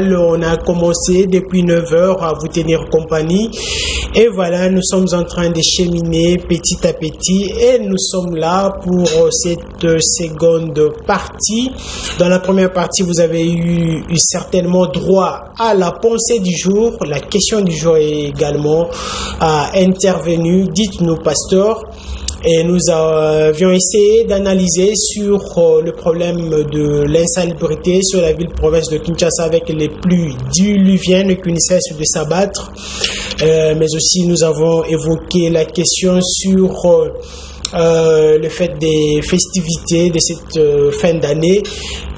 On a commencé depuis 9 heures à vous tenir compagnie. Et voilà, nous sommes en train de cheminer petit à petit. Et nous sommes là pour cette seconde partie. Dans la première partie, vous avez eu certainement droit à la pensée du jour. La question du jour est également intervenue. Dites-nous, pasteur. Et nous avions essayé d'analyser sur le problème de l'insalubrité sur la ville-province de Kinshasa avec les pluies diluviennes qui ne cessent de s'abattre. Mais aussi nous avons évoqué la question sur le fait des festivités de cette fin d'année.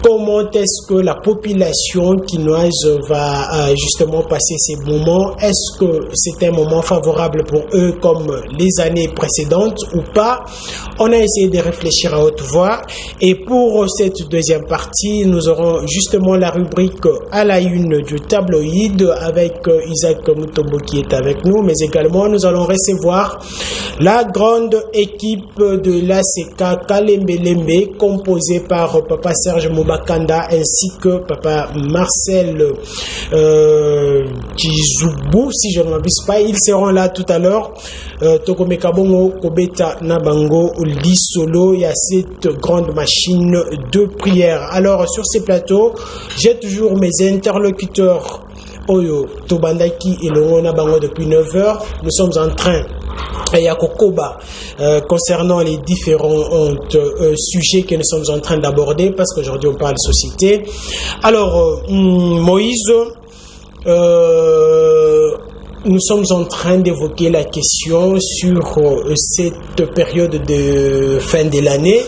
Comment est-ce que la population quinoise va justement passer ces moments? Est-ce que c'est un moment favorable pour eux comme les années précédentes ou pas? On a essayé de réfléchir à haute voix. Et pour cette deuxième partie, nous aurons justement la rubrique à la une du tabloïd avec Isaac Mutombo qui est avec nous. Mais également, nous allons recevoir la grande équipe de l'ACK Kalembe composée par Papa Serge Mobakanda ainsi que Papa Marcel Kizoubou, si je ne m'abuse pas. Ils seront là tout à l'heure. Tokome Kabongo, Kobeta Nabango, Lisolo, il y a cette grande machine de prière. Alors sur ces plateaux, j'ai toujours mes interlocuteurs Oyo, Tobandaki et Longona Bango depuis 9 heures. Nous sommes en train Yakokoba concernant les différents sujets que nous sommes en train d'aborder parce qu'aujourd'hui on parle de société. Alors Moïse, nous sommes en train d'évoquer la question sur cette période de fin de l'année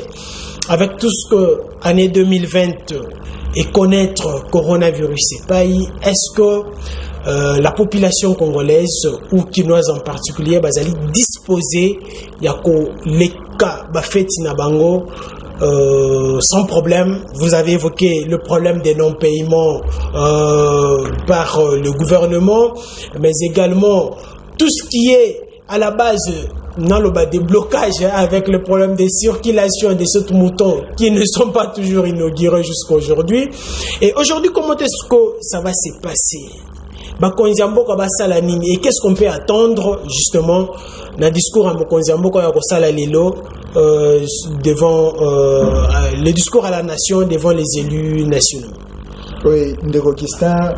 avec tout ce que l'année 2020 et connaître coronavirus et pays. Est-ce que la population congolaise ou quinoise en particulier bazali disposée yako les cas bafeti na bango sans problème? Vous avez évoqué le problème des non-paiements par le gouvernement, mais également tout ce qui est à la base dans le bas des blocages avec le problème de circulation de ces moutons qui ne sont pas toujours inaugurés jusqu'à aujourd'hui. Et aujourd'hui, comment est-ce que ça va se passer? Et qu'est-ce qu'on peut attendre justement dans le discours à Mokonziambo devant le discours à la nation devant les élus nationaux? Oui, ndeko Kistin, la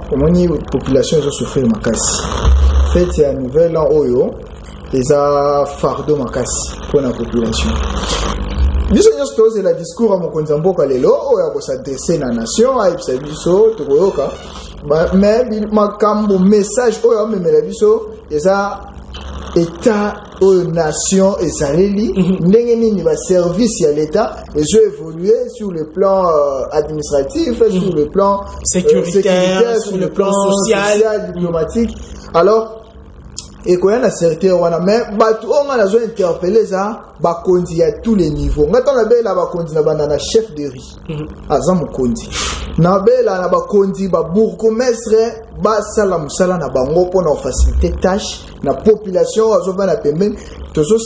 population a souffert makasi. Fait c'est un nouvel an oyo, les a fardeau makasi pour la population. Biso nyonso c'est le discours à Mokonziambo kalelo oyo ko s'adresser na nation a biso tokoyoka. Mais makambo message oyo amemela biso eza état oyo nation ezaleli ndenge nini ba service ya l'état ezo évoluer sur le plan administratif, sur le plan sécuritaire, sur le plan social, diplomatique. Alors et qu'on a la certitude wana mais bato on a besoin interpeller ça bakondi à tous les niveaux. Ngata na bela bakondi na bana na chef de riz azam kondi na bela na bakondi ba bourgmestre ba sala musala na bango pona faciliter tâche na population azoba na pembeni tozo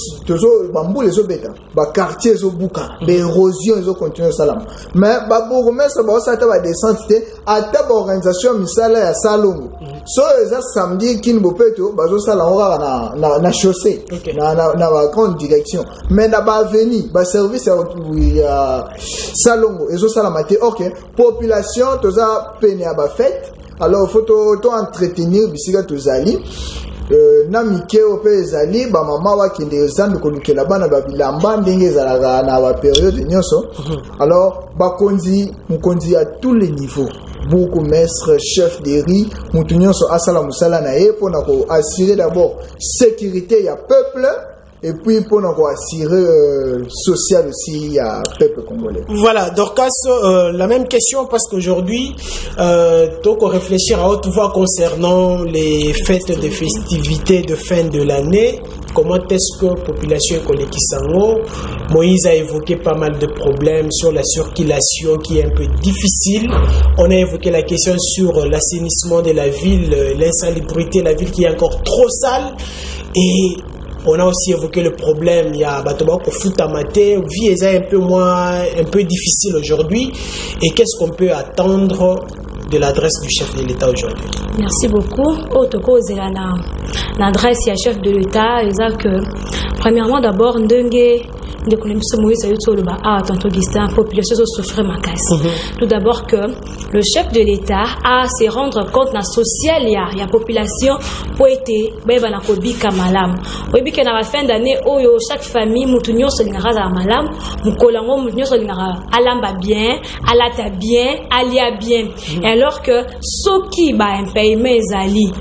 bambule zo beta ba quartier zo buka l'érosion zo continuer salam mais ba bourgmestre ba sata ba descente ata ba organisation misala ya salongo so eza samedi kin bopeto bazo sala na chaussée na grande direction mais na ba avenue ba service ya salongo ezo sala mate OK population toza peine ya ba fête. Alors faut to entretenir bisika tozali na mikeo pe ezali ba mama wa kende zandu kolukela bana ba bilamba ndenge ezalaka na ba période nyonso. Alors bakonzi mukonzi à tous les niveaux, beaucoup maître chef de riz mutu nyonso asala musala na ye pona ko assurer d'abord sécurité ya peuple et puis pour nous assurer social aussi à peuple congolais. Voilà, Dorcas, la même question parce qu'aujourd'hui, donc on réfléchir à haute voix concernant les fêtes de festivités de fin de l'année. Comment est-ce que la population est Kisango? Moïse a évoqué pas mal de problèmes sur la circulation qui est un peu difficile. On a évoqué la question sur l'assainissement de la ville, l'insalubrité de la ville qui est encore trop sale. Et on a aussi évoqué le problème, il y a Batoba pour Futamate, vie est un peu difficile aujourd'hui. Et qu'est-ce qu'on peut attendre de l'adresse du chef de l'État aujourd'hui. Merci beaucoup. Otoko Zelana, l'adresse du chef de l'État, c'est que premièrement d'abord ndenge de Moïse tantôt Augustin, population souffre ma casse. Tout d'abord que le chef de l'État a à se rendre compte na social il y a population pour être bana kobika malam. Oyebi que na la fin d'année oyo chaque famille mutu nyonso lingara za malam, mukolango mutu nyonso lingara alamba bien, alata bien, alia bien. Et alors que soki ba impayement ezali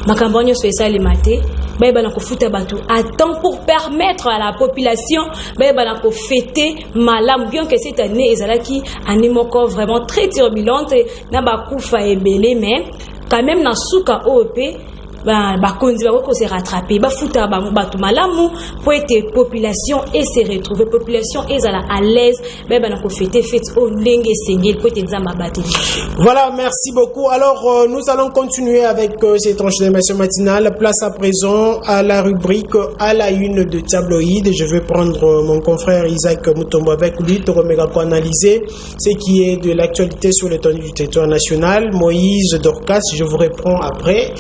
makambo nyonso esali maté attend pour permettre à la population de fêter malam bien que cette année ezalaki année moko vraiment très turbulente na bakufa ebele mais quand même na suka OEP bakonzi bako se rattraper bafuta batu malamu pour être population et se retrouver population ezala à l'aise na ko fêter fête au ndenge sengel pour être nzamba bateli. Voilà, merci beaucoup. Alors nous allons continuer avec ces tranches d'information matinale. Place à présent à la rubrique à la une de tabloïd. Je vais prendre mon confrère Isaac Mutombo avec lui pour analyser ce qui est de l'actualité sur l'étendue du territoire national. Moïse Dorcas, je vous réponds après.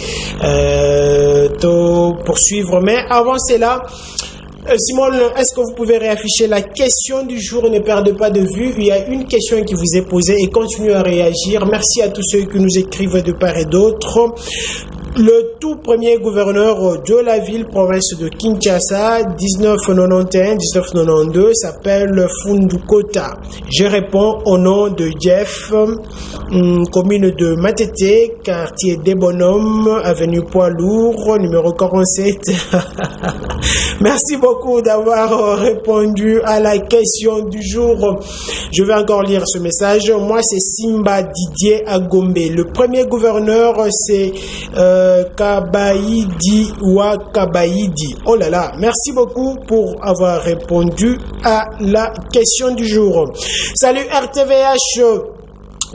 Poursuivre, mais avant cela, Simone, est-ce que vous pouvez réafficher la question du jour? Ne perdez pas de vue, il y a une question qui vous est posée et continuez à réagir. Merci à tous ceux qui nous écrivent de part et d'autre. Le tout premier gouverneur de la ville-province de Kinshasa, 1991-1992, s'appelle Fundu Kota. Je réponds au nom de Jeff, commune de Matete, quartier des Bonhommes, avenue Poids-Lourd, numéro 47. Merci beaucoup d'avoir répondu à la question du jour. Je vais encore lire ce message. Moi, c'est Simba Didier Agombe. Le premier gouverneur, c'est Kabaïdi wa Kabaïdi. Oh là là, merci beaucoup pour avoir répondu à la question du jour. Salut RTVH.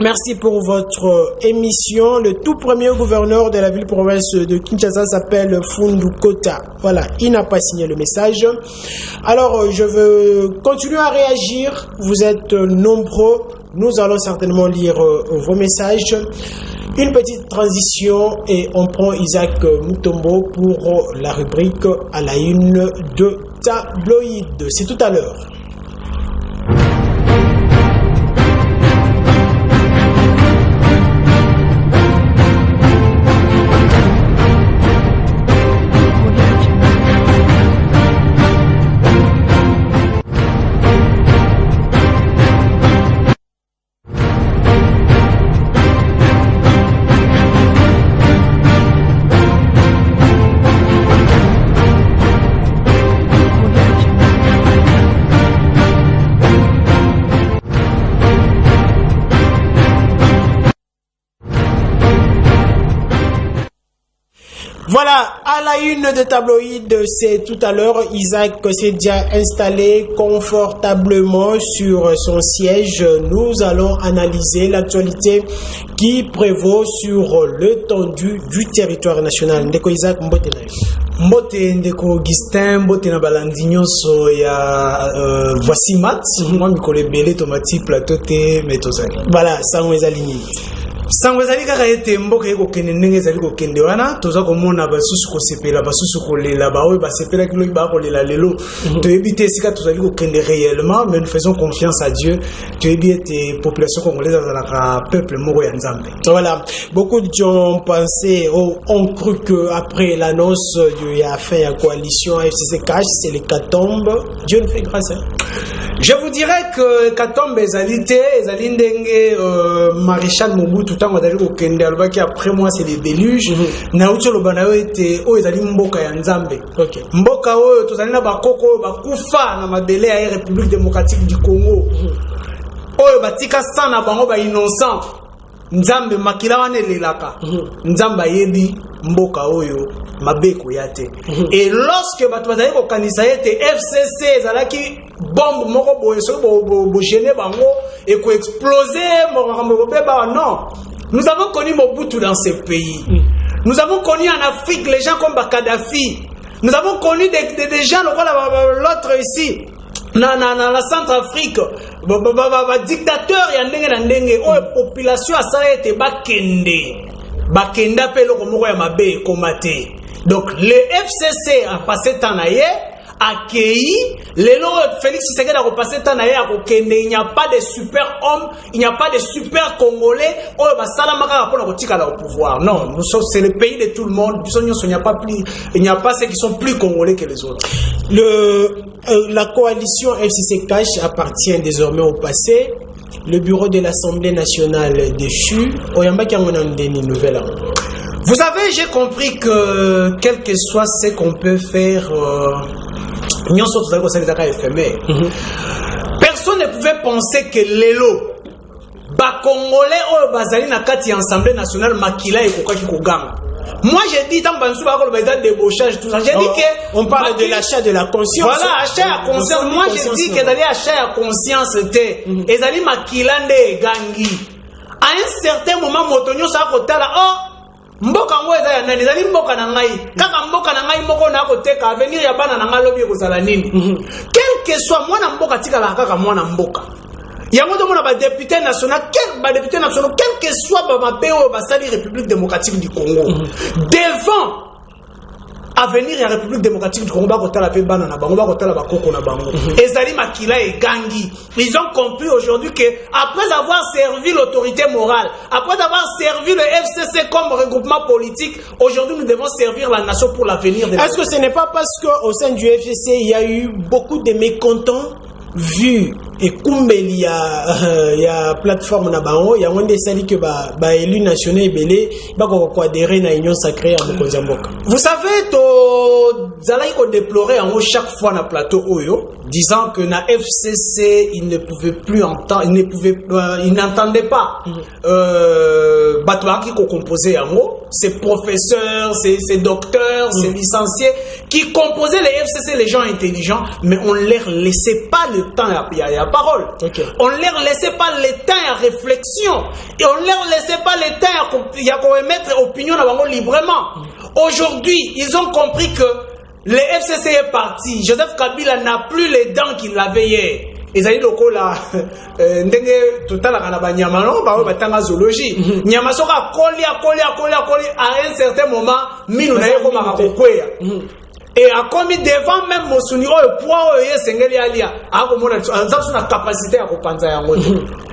Merci pour votre émission. Le tout premier gouverneur de la ville-province de Kinshasa s'appelle Fundu Kota. Voilà, il n'a pas signé le message. Alors, je veux continuer à réagir. Vous êtes nombreux. Nous allons certainement lire vos messages. Une petite transition et on prend Isaac Mutombo pour la rubrique à la une de tabloïd. C'est tout à l'heure. Voilà, à la une de tabloïd, c'est tout à l'heure, Isaac s'est déjà installé confortablement sur son siège. Nous allons analyser l'actualité qui prévaut sur l'étendue du territoire national. Ndeko Isaac, mbote na mbote ndeko Augustin, mbote na balandi nyonso ya voici mat, moi mikolo ebele tomati plateau te metozali. Voilà, sango ezali nini. Sango ezali kaka ete mboka ekokende ndenge ezali kokende wana toza komona basusu kosepela basusu kolela baoyo basepelaki loki bakolela lelo toyebi te esika tozali kokende réellement, mais nous faisons confiance à Dieu. Toyebi ete population congolaise azalaka peuple moko ya Nzambe. Voilà, beaucoup de gens ont pensé, ont cru que après l'annonce de la fin de la coalition FCC Cash, c'est l'hécatombe. Dieu nous fait grâce. Hein? Je vous dirais que Katombe ezali te, ezali ndenge Maréchal Mobutu tango azali kokende alobaki après moi c'est les déluges. Na uti oloba na yo ete oyo ezali mboka ya Nzambe. Okay. Mboka oyo tozali na bakoko oyo bakufa na mabele ya République démocratique du Congo. Oyo batika sana bango ba innocent. Nzambe makila wana elelaka. Nzambe ayebi mboka oyo mabeko yate. Et lorsque bato bazali kokanisa ete FCC ezalaki bombe moko boye so bo gêner bango et ko exploser non. Nous avons connu Mobutu dans ce pays. Nous avons connu en Afrique les gens comme Kadhafi. Nous avons connu des gens l'autre ici. la Centrafrique ba dictateur ya ndenge na ndenge o population asala ete bakenda pe loko moko ya mabe komate. Donc le FCC a passé temps na ye accueilli les lots Félix Tshisekedi a repassé temps na ye a kokende. Il n'y a pas de super homme, il n'y a pas de super congolais o ba sala maka pour kotikala au pouvoir. Non, nous sommes, c'est le pays de tout le monde. Il n'y a pas ceux qui sont plus congolais que les autres. La coalition FCC Cash appartient désormais au passé. Le bureau de l'Assemblée nationale déchu. Vous avez, j'ai compris que quel que soit ce qu'on peut faire, personne ne pouvait penser que l'élo, Congolais ou Bazali na kati Assemblée nationale makila et kokaki koganga. Moi j'ai dit tant que débauchage tout ça. J'ai dit que on parle de l'achat de la conscience. Voilà, achat à conscience. Moi j'ai dit que d'aller achat à conscience était et d'aller makilande gangi. À un certain moment motonyo sa kotala mboka ngo eza ya nani ezali mboka na ngai kaka mboka na ngai moko na koteka avenir ya bana na ngai lobi ekozala nini quel que soit mwana mboka tikala kaka mwana mboka. Il y a un député national, quel que soit la République démocratique du Congo, devant avenir de la République démocratique du Congo, ils ont compris aujourd'hui que après avoir servi l'autorité morale, après avoir servi le FCC comme regroupement politique, aujourd'hui nous devons servir la nation pour l'avenir. Est-ce que ce n'est pas parce qu'au sein du FCC, il y a eu beaucoup de mécontents vu et comme il y a plateforme na bango il y a un des sali que ba élu national belé ba ko adhérer na union sacrée à Mokozamboka. Vous savez to zalai ko déplorer en chaque fois na plateau oyo disant que na FCC il ne pouvait plus entendre, il n'entendait pas batouaki ko composer en haut, ces professeurs, ces docteurs, ces licenciés qui composaient les FCC, les gens intelligents, mais on leur laissait pas le temps à parole. Okay. On leur laissait pas le temps à réflexion et on leur laissait pas le temps à émettre opinion librement. Aujourd'hui, ils ont compris que le FCC est parti. Joseph Kabila n'a plus les dents qu'il avait hier. Ezali lokola ndenge totala kana banyama no ba batanga zoologie nyama soka koli à un certain moment minu na yeko makakokweya. Et à commis devant même Mosuni, oh, poids, oh, sengeli alia, a comme on a une capacité à repenser à moi.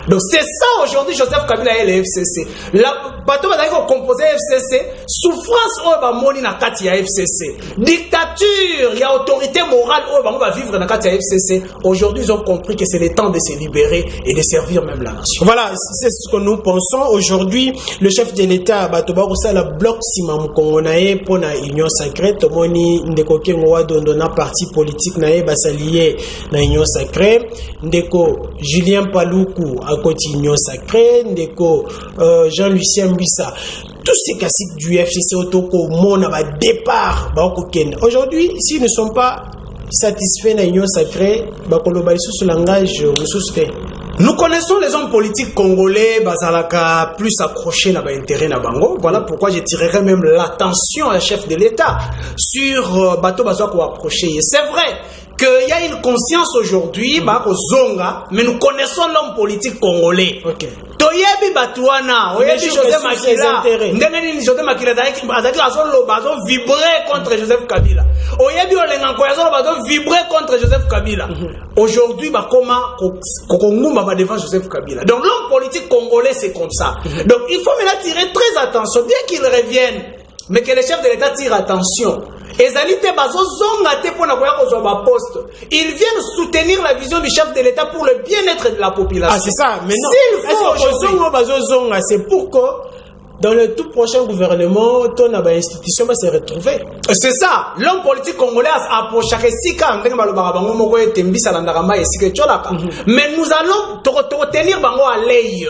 Donc c'est ça aujourd'hui Joseph Kabila et le FCC. La bateau va d'ailleurs composer FCC, souffrance, oh, bah, moni na kati ya FCC. Dictature, il y a autorité morale, oh, bah, on va vivre na kati ya FCC. Aujourd'hui, ils ont compris que c'est le temps de se libérer et de servir même la nation. Voilà, c'est ce que nous pensons. Aujourd'hui, le chef de l'État, Batoba Roussa, bloc Simam Kongonae, pour la Union sacrée, Tomoni, Ndeko Kengoa, Dondona, parti politique, Nae, Basalié, na Union sacrée, Ndeko Julien Paloukou, à côté Union sacrée, Ndeko Jean-Lucien Mbissa. Tous ces classiques du FCC Otoko, mon départ, aujourd'hui, s'ils ne sont pas satisfaits de l'Union sacrée, sous le langage, nous connaissons les hommes politiques congolais, Bazalaka, plus accrochés à l'intérêt na bango. Voilà pourquoi je tirerai même l'attention à la chef de l'État sur Bato Bazako approché. C'est vrai qu'il y a une conscience aujourd'hui, Zonga, mais nous connaissons l'homme politique congolais. Okay. Toyebi Batouana, Oyebi Joseph Makila, Ndengeni Joseph Makila, Azon vibrer contre Joseph Kabila. Oyebi Olenganko, Azon vibrer contre Joseph Kabila. Aujourd'hui, comment Kokongumba devant Joseph Kabila. Donc l'homme politique congolais, c'est comme ça. Donc il faut maintenant tirer très attention, bien qu'il revienne, mais que les chefs de l'État tirent attention. Ils viennent soutenir la vision du chef de l'État pour le bien-être de la population. Ah, c'est ça, mais non. C'est pour que dans le tout prochain gouvernement, ton institution va se retrouver. C'est ça. L'homme politique congolais a pour chaque sika, mais nous allons tenir bango à l'œil.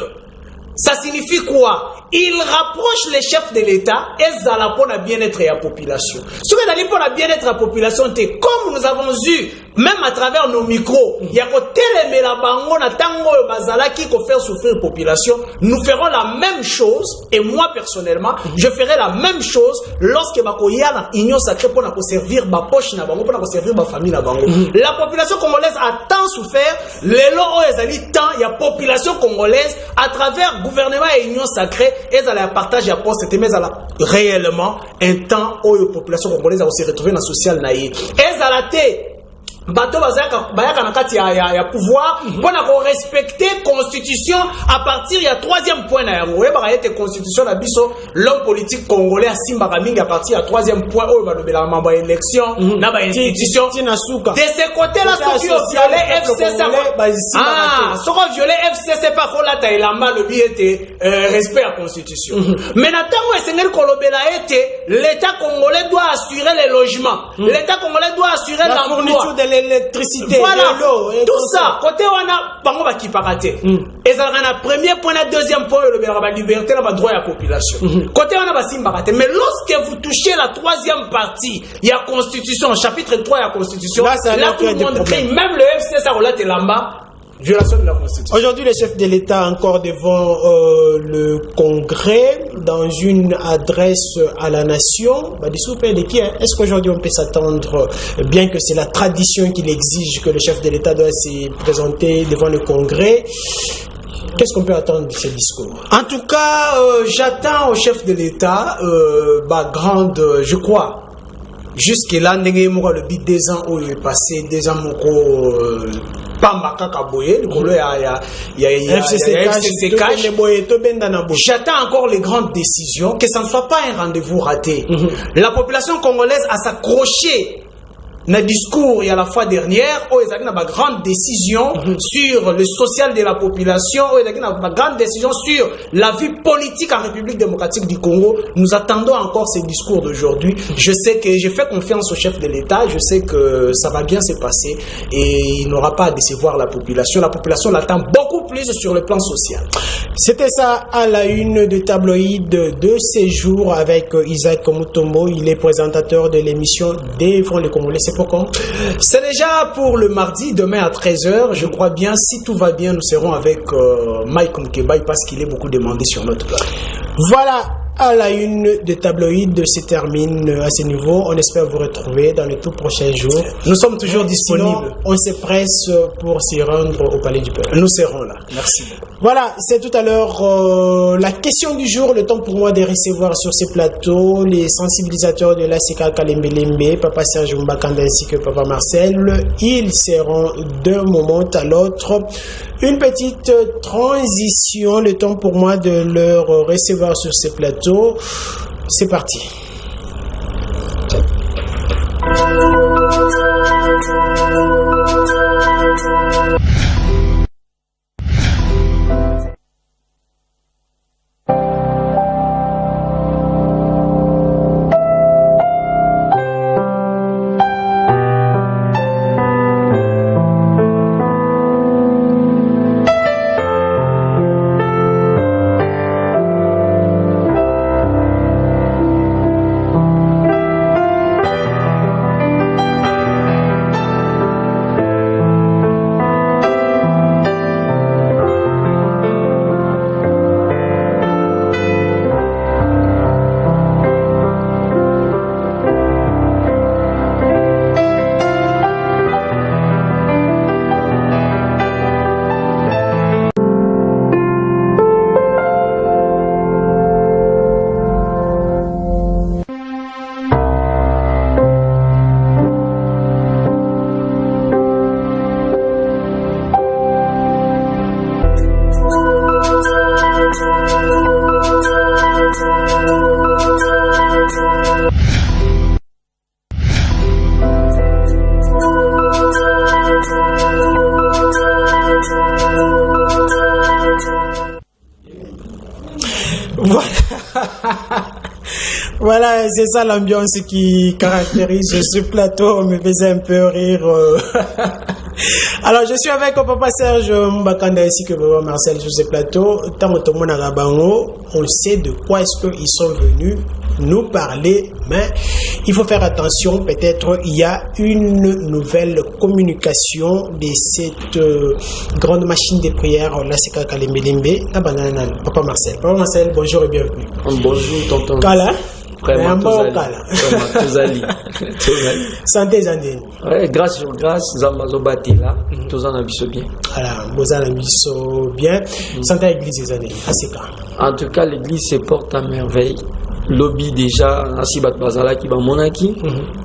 Ça signifie quoi? Il rapproche les chefs de l'État et ça pour le bien-être de la population. Ce que pour le bien-être de la population, comme nous avons eu même à travers nos micros, il y a côté les bango na tango bazala qui ko faire souffrir la population. Nous ferons la même chose et moi personnellement, je ferai la même chose lorsque bakoya na union sacrée pour na servir ba poche na bango pour na servir ba famille na bango. La population congolaise a tant souffert, les lots ezali tant il y a population congolaise à travers gouvernement et union sacrée et à la partage à poste mais à la réellement un temps où la population congolaise a se retrouver dans social naïe. Et à la tête bato bayaka na kati ya pouvoir pour respecter constitution à partir ya troisième point na yango ba yete constitution na biso l'homme politique congolais asimba mingi à partir ya troisième point où ba lobela mamba élection na ba institution de ce côté là ceux qui ont violé FCC soko violé FCC pas ko lata elamba le biete respect à constitution mais na tango esengeli kolobela ete l'état congolais doit assurer les logements l'état congolais doit assurer la fourniture de l'électricité, voilà, de l'eau, tout ça. Côté wana bango ba ki parate. Et ça na premier point, na deuxième point le la liberté, la droit à la population. Côté wana ba simba parate. Mais lorsque vous touchez la troisième partie, il y a constitution, chapitre 3 il y a constitution. Là tout le monde crie, même le FC ça relate lamba. Violation de la Constitution. Aujourd'hui, le chef de l'État encore devant le Congrès dans une adresse à la nation. Est-ce qu'aujourd'hui on peut s'attendre, bien que c'est la tradition qui l'exige que le chef de l'État doit se présenter devant le Congrès? Qu'est-ce qu'on peut attendre de ce discours? En tout cas, j'attends au chef de l'État je crois. Jusque-là, le bit des ans où il est passé, des ans j'attends encore les grandes décisions, que ça ne soit pas un rendez-vous raté. La population congolaise a s'accroché dans le discours il y a la fois dernière où il y a une grande décision sur le social de la population, où il y a une grande décision sur la vie politique en République démocratique du Congo. Nous attendons encore ces discours d'aujourd'hui. Je sais que j'ai fait confiance au chef de l'État, je sais que ça va bien se passer et il n'aura pas à décevoir la population. La population l'attend beaucoup plus sur le plan social. C'était ça à la une de tabloïd de ces jours avec Isaac Mutombo. Il est présentateur de l'émission Défend les Congolais. C'est pour quand? C'est déjà pour le mardi, demain à 13h. Je crois bien, si tout va bien, nous serons avec Mike Mkebaï parce qu'il est beaucoup demandé sur notre plat. Voilà. À la une de tabloïd se termine à ce niveau. On espère vous retrouver dans les tout prochains jours. Nous sommes toujours disponibles. Sinon, on se presse pour s'y rendre au Palais du Peuple. Nous serons là. Merci. Voilà, c'est tout à l'heure la question du jour. Le temps pour moi de recevoir sur ces plateaux les sensibilisateurs de l'ACK Kalembelembe, Papa Serge Mbakanda ainsi que Papa Marcel. Ils seront d'un moment à l'autre. Une petite transition. Le temps pour moi de leur recevoir sur ces plateaux. C'est parti. Voilà, c'est ça l'ambiance qui caractérise ce plateau. On me faisait un peu rire. Alors, je suis avec Papa Serge Mbakanda ainsi que Papa Marcel sur ce plateau. Tant que tout le monde a on sait de quoi est-ce qu'ils sont venus nous parler Mais il faut faire attention, peut-être il y a une nouvelle communication de cette grande machine de prière, la Seka Kalembelembe, Papa Marcel. Papa Marcel, bonjour et bienvenue. Bonjour, tonton. Kala. Vraiment, Tozali. Santé, Zandine. Ouais, grâce sur grâce, Zambazo Batila, Tozan Abisso bien. Voilà, Bozan Abisso bien. Santé à l'église, Zandine. En tout cas, l'église se porte à merveille. Lobby déjà, Asibat Bazala qui va monaki,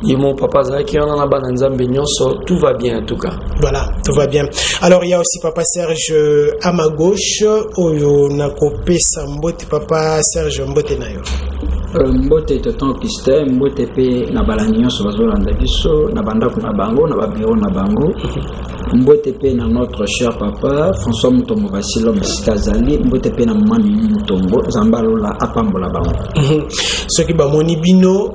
et mon papa Zala qui en a bananzam benyonso, tout va bien en tout cas. Voilà, tout va bien. Alors il y a aussi papa Serge à ma gauche, Oyo Nakope Sambote, papa Serge Mbote Nayo. Mbote tonton Christin, mbote pe na balanyo so bazolanda biso, na bandako na bango, na babiro na bango. Mbote pe na notre cher papa François Mutombo Basilo Msikazali, mbote pe na mami Mutombo Zambalola apambola bango. Ce qui va moni bino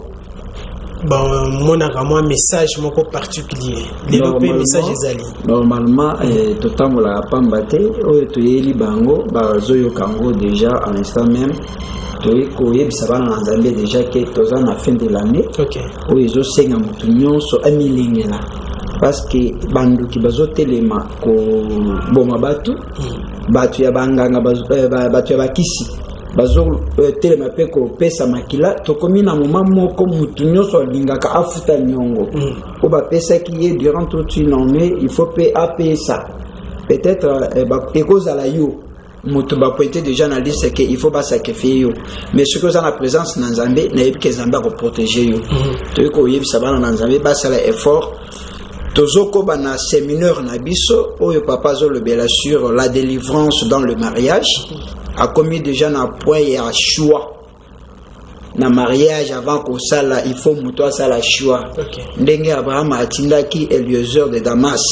mon un message moko particulier. Les messages ezali. Normalement totambola apambate oyo toyeli bango bazoyo kango déjà à l'instant même. Ça va dans Zambie déjà que tous en la fin de l'année. Où ils ont signé un million sur 1 million là. Parce que bandu qui bazo telema ko boma batu batu ya banganga batu ya bakisi bazo telema pe ko pesa makila to komi na moment moko mutu nyonso lingaka afuta nyongo ko ba pesa qui est durant toute une année il faut payer ça. Peut-être cause la yo moto ba pointé déjà dans la liste que il faut pas sacrifier yo mais ce que ça la présence dans Zambie na yeb que Zambie ko protéger yo to ko yeb ça va dans Zambie ba ça l'effort tozoko bana séminaire na biso oyo papa zo le bela sur la délivrance dans le mariage a commis déjà na point ya choix na mariage avant que ça là il faut moto ça la choix ndenge Abraham atindaki Eliezer de Damas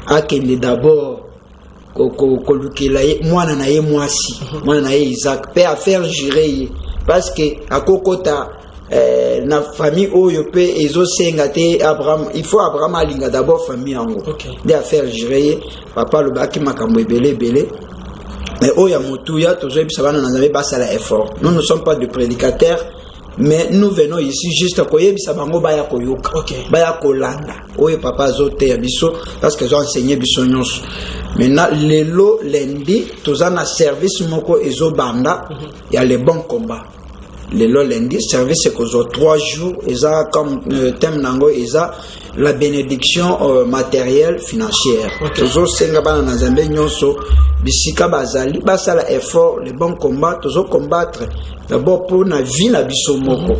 akende d'abord kolukela ye mwana na ye mwasi mwana na ye Isaac pe affaire jurer parce que akokota na famille oyo pe ezo senga te Abraham il faut Abraham alinga d'abord famille yango de affaire jurer papa le baki makambo ebele mais oya mutuya tozo ebisa bana na nzambe basala effort nous ne sommes pas de prédicateurs mais nous venons ici juste pour yebisa bango baya koyoka baya kolanda oyo papa zote ya biso parce que ont enseigné biso nyonso maintenant lelo lundi tozana service moko ezo banda ya les bons combats lelo lundi service kozo 3 jours eza comme thème nango eza la bénédiction matérielle financière tozo senga bana na Zambie nyonso bisika bazali basala effort les bons combats tozo combattre d'abord pour na vie na biso moko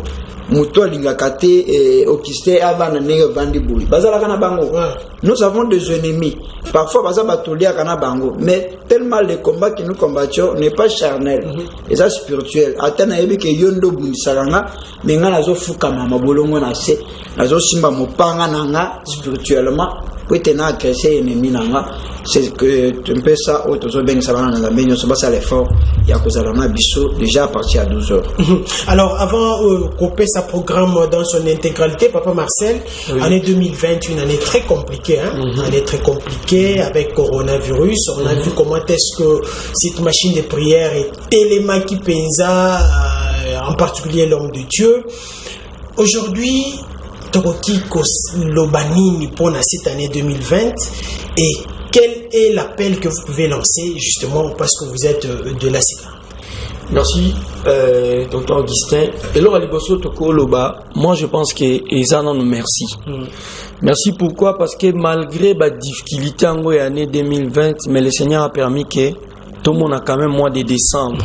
muto lingaka te okiste avana ne vandi boui bazala kana bango nous avons des ennemis parfois baza batolia kana bango mais tellement les combats que nous combattons n'est pas charnel et ça spirituel atana yebi ke yondo bunisaranga menga nazo fuka mama bolongo na se nazo simba mopanga nanga spirituellement pour tenir à crescer ennemi nanga c'est que tu peux ça autozo ben ça va dans menyo ça ça l'effort ya kozalana biso déjà à partir à 12h. Alors avant couper sa programme dans son intégralité papa Marcel année 2020 une année très compliquée année très compliquée avec coronavirus on a vu comment est-ce que cette machine de prière est tellement qui pensa en particulier l'homme de Dieu aujourd'hui Torokiko Lobanini pour cette année 2020 et quel est l'appel que vous pouvez lancer justement parce que vous êtes de la CICA? Merci, Dr Augustin. Et là, moi je pense que Eza non merci. Merci pourquoi? Parce que malgré la difficulté en l'année 2020, mais le Seigneur a permis que tout le monde a quand même mois de décembre.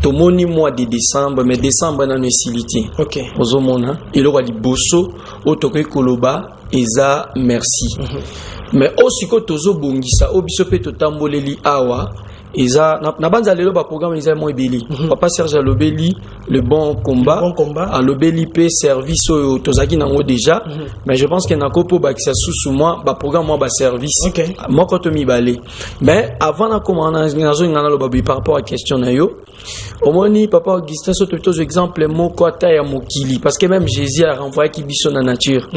Tout le monde mois de décembre, mais décembre dans une silité. Ok. Aux hommes, il aura dit bosso, autoké koloba, Eza merci. Mais aussi que tozo bongisa, obisope to tamboleli awa. Eza na banza lelo ba programme Eza mo ebeli. Papa Serge Alobeli le bon combat. Alobeli pe service au tozaki nango déjà. Mais je pense que na kopo ba kisa sous moi ba programme moi ba service. Moi quand mi balé. Mais avant na commencer nazo ngana lo babi par rapport à question na yo. Omoni papa Augustin so to exemple moko ata ya mokili parce que même Jésus a renvoyé qui biso na nature.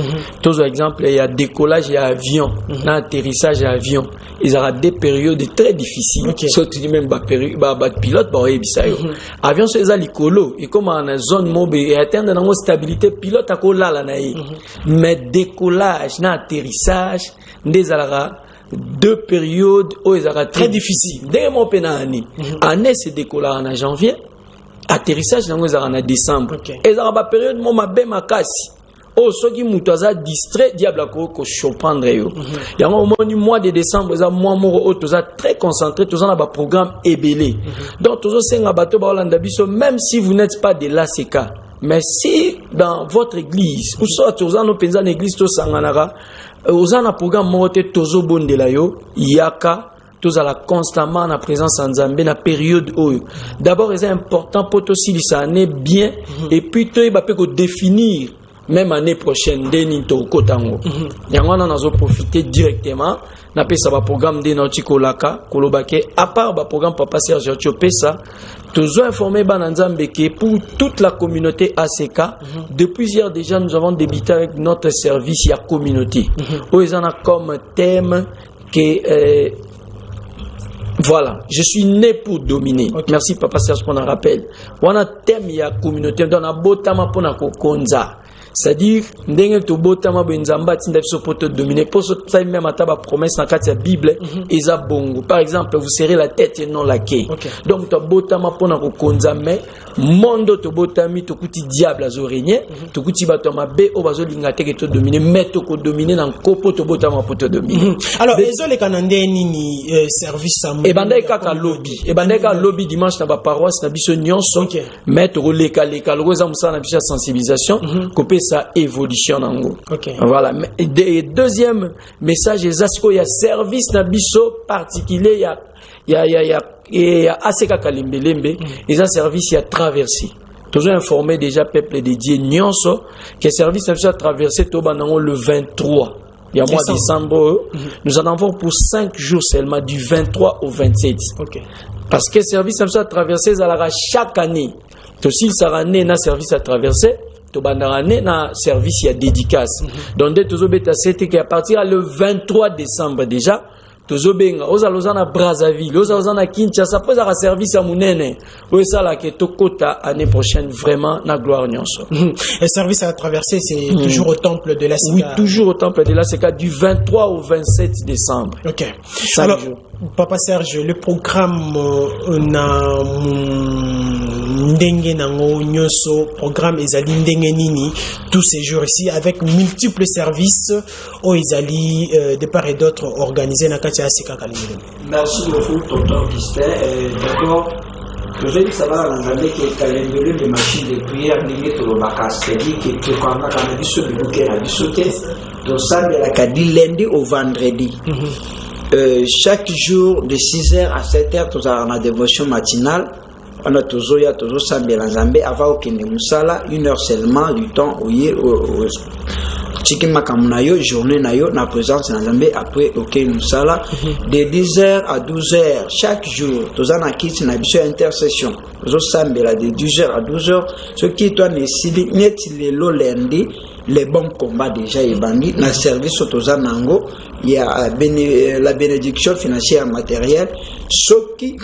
Tozo exemple il y a décollage et avion, na atterrissage et avion. Ils aura des périodes très difficiles. sorti même pilote avion c'est ça licolo et comme en zone mobile et atteindre dans stabilité pilote akola la naï mais décollage na atterrissage des alara deux périodes où ils sont très difficiles dès mon penani année c'est décollage en janvier atterrissage dans en décembre et ça va période mon mabe makasi oh ceux qui mutuaza distrait diable ko surprendre yo il y a un moment du mois de décembre ça mois moro toza très concentré toza na ba programme ebelé donc tozo senga bato ba Hollande biso même si vous n'êtes pas de l'ACK mais si dans votre église ou soit toza no penza na église to sanganaka oza na programme moté tozo bondela yo yaka tozala constamment na présence en Nzambe na période oyo d'abord c'est important pour aussi ça année bien et puis to ba peut définir même année prochaine deni to kotango yango na nazo profiter directement na pesa ba programme de Nautikolaka kolobake à part ba programme Papa Serge Chopesa toujours informé ba Nzambe que pour toute la communauté ACK depuis hier déjà nous avons débuté avec notre service ya communauté où ils en a comme thème que voilà, je suis né pour dominer. Merci Papa Serge pour le rappel. On a thème ya communauté dans la botama pour na kokonza. C'est-à-dire ndenge to botama benzamba tinda biso pour te dominer pour ce time même ataba promesse dans la Bible eza bongo. Par exemple, vous serrez la tête et non la queue. Donc to botama pour na kokonza mais mondo to botami to kuti diable azo régner, to kuti bato mabe o bazo linga te que to dominer mais to ko dominer dans kopo to botama pour te dominer. Alors ezo le kanande nini service à et bandai kaka lobby dimanche na ba paroisse na biso nyonso mais to leka lo za musa na biso sensibilisation copé sa évolution nango. Voilà, et deuxième message il y a service na biso particulier il y a ACK Kalembelembe ils ont service à traverser. Toujours informé déjà peuple dédié nyonso que service na biso à traverser to banango le 23. Il y a mois de décembre, nous en avons pour 5 jours seulement, du 23 au 27. Parce que service à traverser, ça chaque année. Aussi, ça année na service à traverser, to bandarane na service à dédicace. Donc, dès que beta c'était qu'à partir le 23 décembre déjà, tozo benga ozalozana Brazzaville ozalozana Kinshasa après ça service à munene ou ça là que tokota année prochaine vraiment na gloire nyonso. Le service à traverser c'est toujours au temple de l'ACK. Oui, toujours au temple de l'ACK du 23 au 27 décembre. Alors Papa Serge, le programme na ndenge nango nyonso programme ezali ndenge nini tous ces jours ici avec multiples services au ezali de part et d'autre organisés na kati ACK Kalembelembe. Merci beaucoup tonton Augustin. D'abord je vais savoir l'anglais que Kalembelembe les machines de prière ndenge tolobaka c'est-à-dire que tokanga kana biso bibuke na biso te tosambela kadi lundi au vendredi. Chaque jour de 6h à 7h nous avons la dévotion matinale. On a toujours sambela Nzambe avant okende musala 1 heure seulement du temps au Chikima Kamunayo, journée nayo, na présence Nzambe après okende musala de 10h à 12h chaque jour. Nous avons kiti na biso intercession. Nous sambela de 10h à 12h. Ce qui doit nécessiter net le lundi les bons combats déjà ebandi na service otozanango il y a la bénédiction financière matérielle ce qui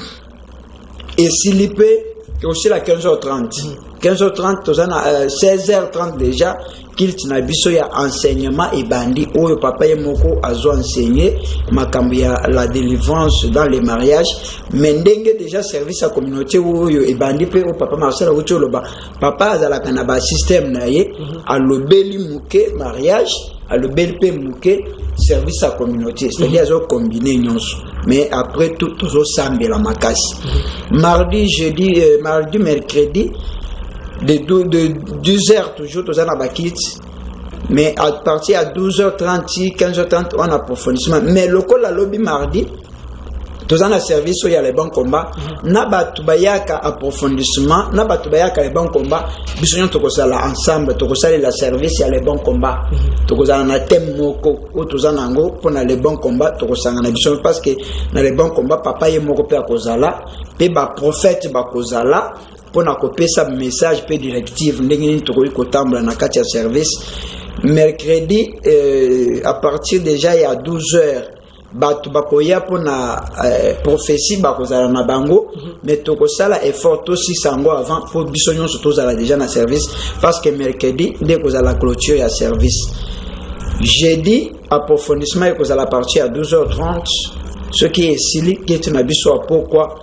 est silipé aussi la 15h30 tozana 16h30 déjà qu'il na biso ya enseignement ebandi oyo papa yemoko azo enseigner makambo ya la délivrance dans les mariages mais ndenge déjà service à communauté oyo ebandi pe o papa Marcel Ocholoba papa azala kana ba système na ye alobeli muke mariage alobeli pe muke service à communauté c'est-à-dire azo combiner nyonso mais après tout tozo sambela makasi mardi jeudi mardi mercredi de 12h toujours tous en abakit mais à partir à 12h30 15h30 on a approfondissement mais le col la lobby mardi tous en service où il y a les bons combats na batubayaka approfondissement na batubayaka les bons combats bisonyo tokosala ensemble tokosala la service il y a les bons combats tokosala na thème moko ou tous en ango pour les bons combats tokosanga na biso parce que dans les bons combats papa ye moko pe akozala pe ba prophète ba kozala pour na kopesa message pe directive ndenge nini tokoki kotambula na kati ya service mercredi à partir déjà il y a 12h bato bakoya pona prophétie bakozala na bango mais tokosala effort aussi sango avant pour biso nyonso tozala déjà na service parce que mercredi dès kozala clôture ya service jeudi approfondissement ekozala à partir à 12h30 ce qui est sili qui na biso pourquoi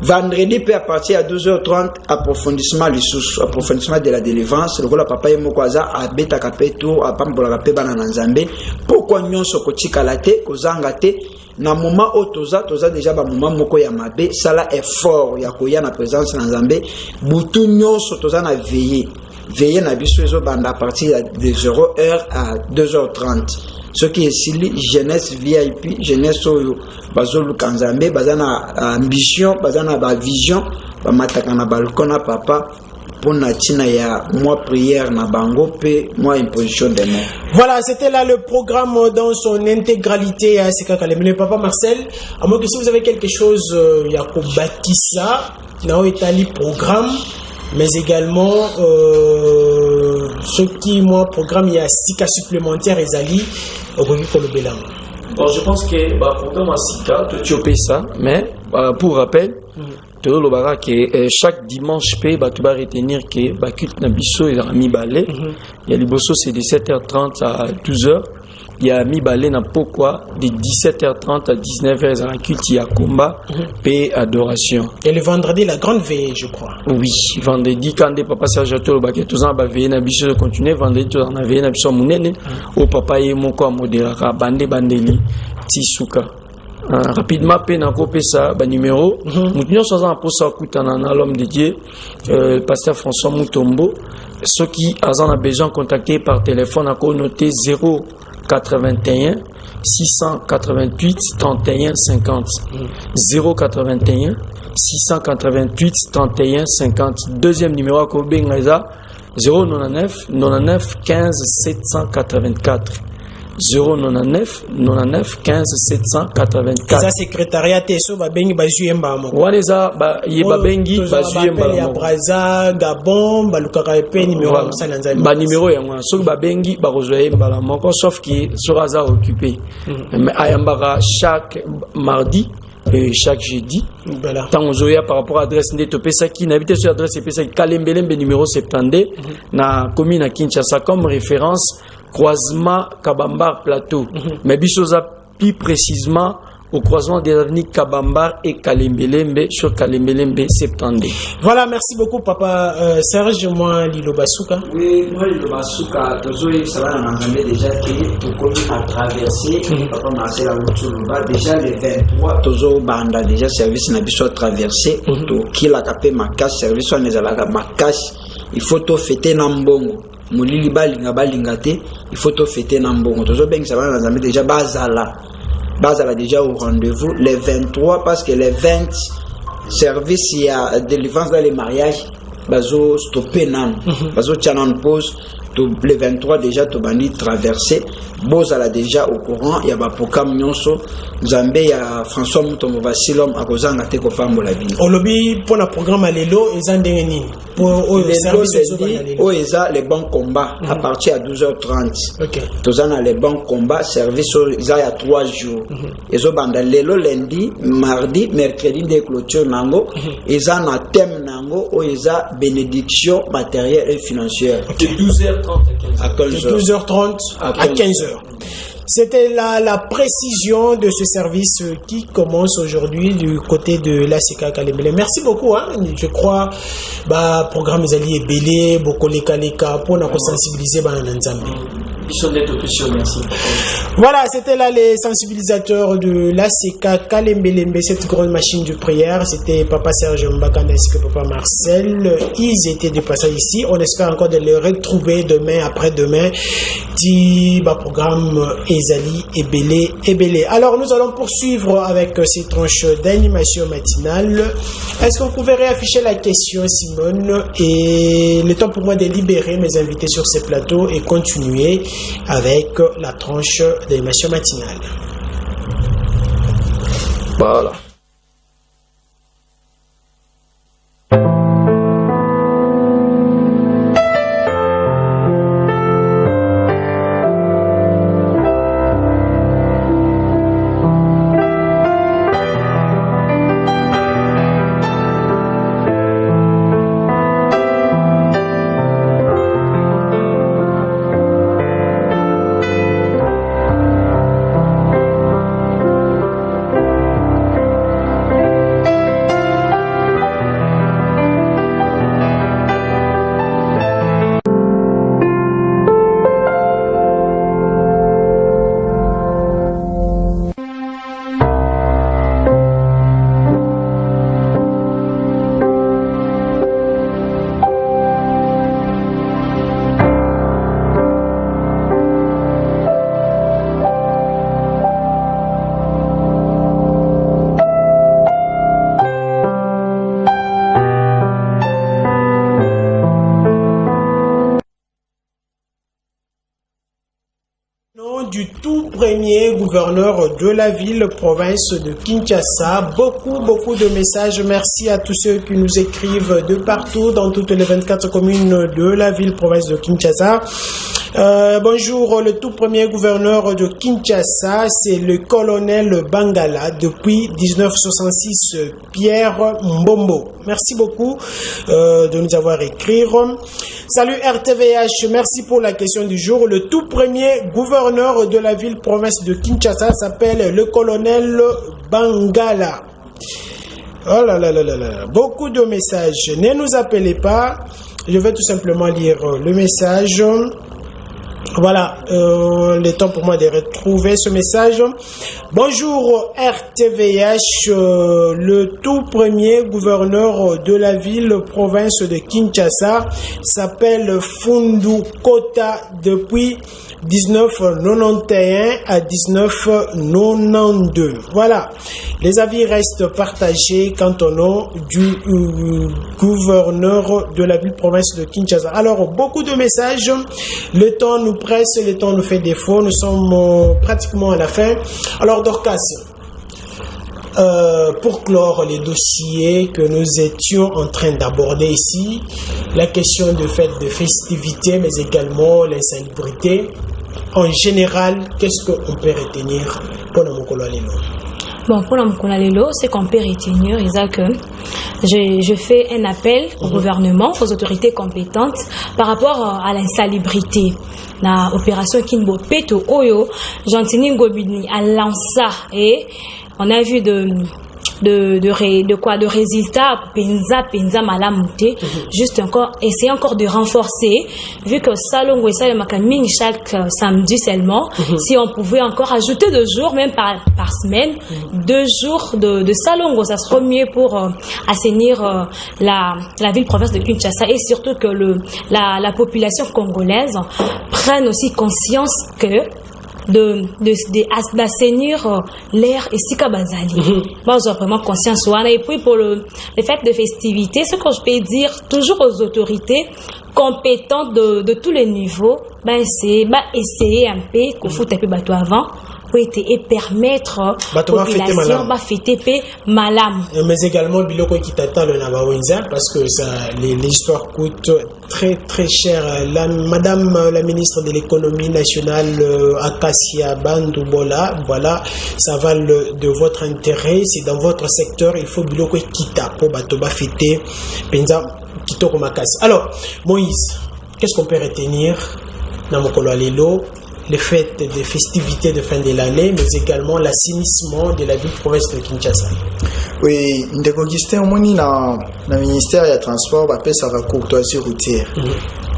vendredi peut à partir à 12h30 approfondissement de la délivrance le papa ye mokwaza abeta kapeto apambola kape bana na nzambe pourquoi nyonso kotika la te kozanga te na moment o toza déjà ba moment moko ya mabe sala effort ya koya na présence na nzambe butu nyonso toza na veiller na biso ezo banda à partir de 0h à 2h30 ce qui est sili jeunesse VIP jeunesse oyo bazolu kanzambe bazana ambition bazana ba vision ba mataka na balcon na papa pour na tina ya moi prière na bango pe moi imposition de main. Voilà, c'était là le programme dans son intégralité à Seka Kalemele. Papa Marcel, à moins que si vous avez quelque chose ya ko bâtissa na etali programme mais également ce qui moi programme il y a 6 cas supplémentaires ezali bon je pense que programme à 6 cas tu peux ça mais pour rappel que chaque dimanche tu vas retenir que culte na biso et mi balé il y a liboso c'est de 7h30 à 12h il y a mi balé na pourquoi de 17h30 à 19h dans culte il y a combat et adoration et le vendredi la grande veillée je crois oui vendredi quand des papa Serge to ba que tous en ba veiller na biso continuer vendredi to na veiller na biso munene au papa ye moko modéra bandeli tisuka rapidement pe na kopesa ba numéro mutunyo soza na posa kutana na l'homme de Dieu pasteur François Mutombo ceux qui ont besoin de contacter par téléphone à noter 081 688 31 50 081 688 31 50 deuxième numéro à Kobengaza 099 99 15 784 099 99 15 784 ça secrétariat teso babengi bazuyemba moko waneza ba yeba bengi bazuyemba ya Braza Gabon balukaka pe numéro musala nzali ba numéro yango so babengi bakozuyemba la moko sauf que sera occupé mais ayambaka chaque mardi et chaque jeudi voilà tant ozoya par rapport à adresse ndé pesa ki n'habite sur adresse pesa Kalembelembe numéro 72 na commune à Kinshasa comme référence croisement Kabambar Plateau mais bisoza plus précisément au croisement des avenues Kabambar et Kalembelembe sur Kalembelembe 72. Voilà, merci beaucoup papa Serge. Moi Lilo Basuka. Oui, moi Lilo Basuka tozoyi ça va n'engager déjà que tout comme à traverser papa Marcel Aoutsuluba déjà le 23 tozo banda déjà service na biso traverser to kila kapé makas service on ezalaka makas il faut to fêter na mbongo molili balinga te il faut to fêter na mbongo tozo bengi ça va na zambe déjà bazala déjà au rendez-vous les 23 parce que les 20 services il y a délivrance dans les mariages bazo stopper nan bazo tianan pause les 23 déjà to bandi traverser bozala déjà au courant il y a ba programme nyonso Nzambe ya François Mutombo Vasilom akozanga te ko fambola bino olobi pour le programme lelo ezandenge nini pour les services eza les bons combats à partir à 12h30 OK tozana les bons combats service eza ya 3 jours ezo banda lelo lundi mardi mercredi de clôture nango eza na thème nango o eza bénédiction matérielle et financière de 12h30 à 15h. De 12h30 à 15h. C'était la précision de ce service qui commence aujourd'hui du côté de l'ACK Kalemele. Merci beaucoup. Je crois que programme Zali est belé, beaucoup les kaleka pour nous sensibiliser dans l'ensemble. Merci. Voilà, c'était là les sensibilisateurs de l'ACK Kalembelembe, cette grande machine de prière. C'était Papa Serge Mbakanda ainsi que Papa Marcel. Ils étaient de passage ici. On espère encore de les retrouver demain, après-demain. Dit programme Ezali et Belé. Alors nous allons poursuivre avec ces tranches d'animation matinale. Est-ce qu'on pouvait réafficher la question, Simone? Et le temps pour moi de libérer mes invités sur ces plateaux et continuer avec la tranche d'animation matinale. Voilà. du tout premier gouverneur de la ville-province de Kinshasa. Beaucoup de messages. Merci à tous ceux qui nous écrivent de partout dans toutes les 24 communes de la ville-province de Kinshasa. Bonjour, le tout premier gouverneur de Kinshasa, c'est le colonel Bangala depuis 1966, Pierre Mbombo. Merci beaucoup de nous avoir écrit. Salut RTVH, merci pour la question du jour. Le tout premier gouverneur de la ville-province de Kinshasa s'appelle le colonel Bangala. Oh là là là là là, beaucoup de messages. Ne nous appelez pas, je vais tout simplement lire le message. Voilà, le temps pour moi de retrouver ce message. Bonjour RTVH, le tout premier gouverneur de la ville-province de Kinshasa s'appelle Fundu Kota depuis 1991 à 1992. Voilà, les avis restent partagés quant au nom du gouverneur de la ville-province de Kinshasa. Alors, beaucoup de messages, le temps nous presse, le temps nous fait défaut, nous sommes pratiquement à la fin. Alors, Dorcas, pour clore les dossiers que nous étions en train d'aborder ici, la question de fête de festivité, mais également l'insalubrité, en général, qu'est-ce qu'on peut retenir pour nous? Bon, pour l'Amkolalelo, c'est qu'on peut retenir, Isaac, je fais un appel au gouvernement, aux autorités compétentes par rapport à l'insalubrité. La opération Kinbo Peto Oyo, Gentini Gobini a lancé et on a vu de résultats penza malamouté, juste encore essayer encore de renforcer, vu que Salongo et Salamakamine chaque samedi seulement, si on pouvait encore ajouter 2 jours même par semaine, 2 jours de Salongo, ça serait mieux pour assainir la ville-province de Kinshasa, et surtout que la population congolaise prenne aussi conscience que d'assainir l'air et Sika Bazali. Moi, j'ai vraiment conscience. Et puis, pour les fêtes de festivité, ce que je peux dire toujours aux autorités compétentes de tous les niveaux, c'est essayer un peu, qu'on fout un peu bateau avant, et permettre la population de fêter malam. Mais également, Biloko qui t'attend le Nabawenza, parce que l'histoire coûte très très cher. Madame la ministre de l'économie nationale, Akasia Bandoubola, voilà, ça va de votre intérêt, c'est dans votre secteur, il faut Biloko Kita pour Batoba fêter Penza Kitoko Makasi. Alors, Moïse, qu'est-ce qu'on peut retenir dans Mokolo Alelo? Les fêtes des festivités de fin de l'année, mais également l'assainissement de la ville-province de Kinshasa. Oui, Ndeko-Augustin, on est dans le ministère des Transports, on ça va courtoisie routière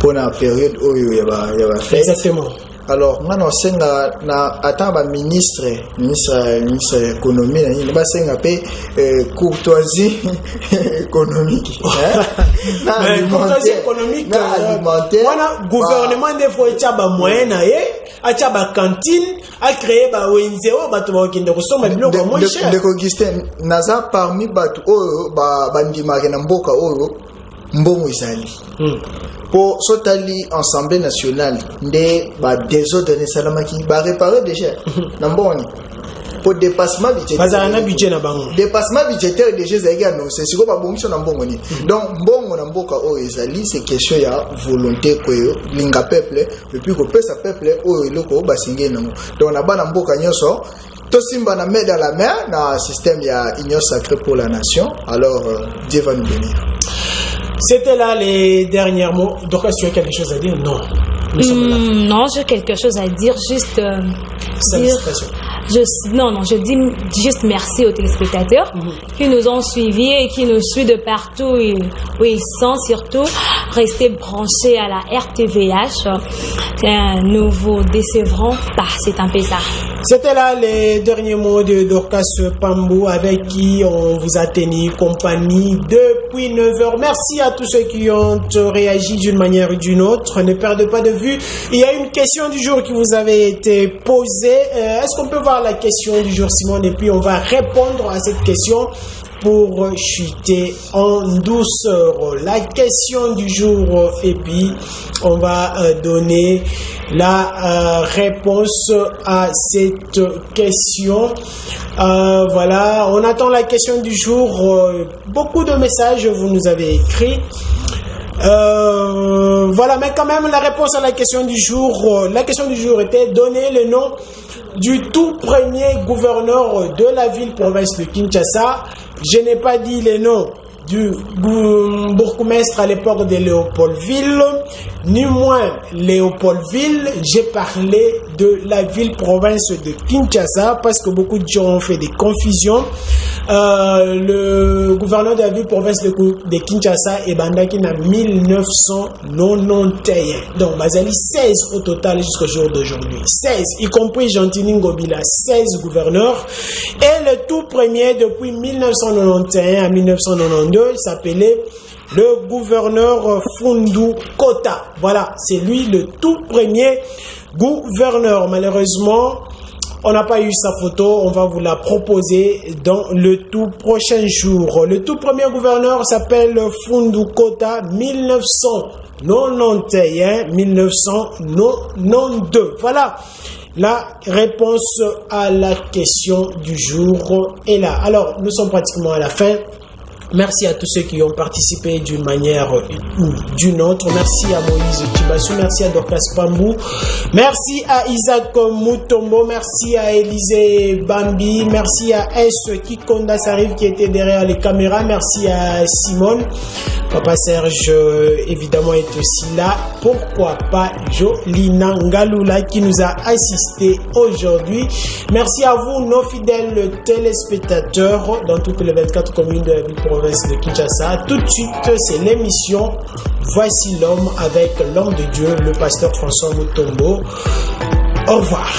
pour la période où il y a fête. Exactement. Alors, moi, on sait que ministre de l'économie, il va courtoisie économique. Mais courtoisie économique, alimentaire. Le gouvernement des fois il y a des moyens, il y a des cantines, a créé des ONG, qui ne consomment pas moins cher. Ndeko-Augustin, naza parmi batu bandimake na mboka oyo mbongo izali. Pour sotali Assemblée nationale nde désordre salamaki ba réparer déjà namboni pour dépassement budgétaire dépassement budgétaire déjà zaki annoncé siko ba bongiso na mbongo ni donc mbongo na mboka o ezali c'est question ya volonté ko linga peuple et puis ko pesa peuple o eloko ba singé nango donc na bana mboka nyoso to simba na main dans la main na système ya union sacrée pour la nation. Alors Dieu va nous bénir. C'était là les derniers mots. Donc, est-ce que tu as quelque chose à dire? Non. Non, j'ai quelque chose à dire. Juste je dis juste merci aux téléspectateurs qui nous ont suivis et qui nous suivent de partout où ils sont, surtout rester branchés à la RTVH. Nous vous décevrons pas, c'est un peu ça. C'était là les derniers mots de Dorcas Pambou avec qui on vous a tenu compagnie depuis 9h. Merci à tous ceux qui ont réagi d'une manière ou d'une autre. Ne perdez pas de vue. Il y a une question du jour qui vous avait été posée. Est-ce qu'on peut voir la question du jour, Simone? Et puis on va répondre à cette question pour chuter en douceur. La question du jour, et puis on va donner la réponse à cette question. Voilà, on attend la question du jour. Beaucoup de messages vous nous avez écrits. Voilà, mais quand même la réponse à la question du jour. La question du jour était donner le nom du tout premier gouverneur de la ville-province de Kinshasa. Je n'ai pas dit le nom du bourgmestre à l'époque de Léopoldville, ni moins Léopoldville. J'ai parlé de la ville-province de Kinshasa parce que beaucoup de gens ont fait des confusions. Le gouverneur de la ville-province de Kinshasa est bandaki en 1991. Donc, Bazali 16 au total jusqu'au jour d'aujourd'hui. 16, y compris Gentini Ngobila, 16 gouverneurs. Et le tout premier depuis 1991 à 1992, il s'appelait le gouverneur Fundu Kota. Voilà, c'est lui le tout premier gouverneur. Malheureusement, on n'a pas eu sa photo, on va vous la proposer dans le tout prochain jour. Le tout premier gouverneur s'appelle Fundu Kota, 1991-1992. Voilà, la réponse à la question du jour est là. Alors, nous sommes pratiquement à la fin. Merci à tous ceux qui ont participé d'une manière ou d'une autre. Merci à Moïse Chibassou, merci à Dorcas Pambou, merci à Isaac Mutombo, merci à Élisée Bambi, merci à S. Kikonda Sarif qui était derrière les caméras, merci à Simone. Papa Serge, évidemment, est aussi là. Pourquoi pas Jolina Ngalula qui nous a assisté aujourd'hui. Merci à vous, nos fidèles téléspectateurs dans toutes les 24 communes de la ville-province de Kinshasa. Tout de suite, c'est l'émission Voici l'homme avec l'homme de Dieu, le pasteur François Mutombo. Au revoir.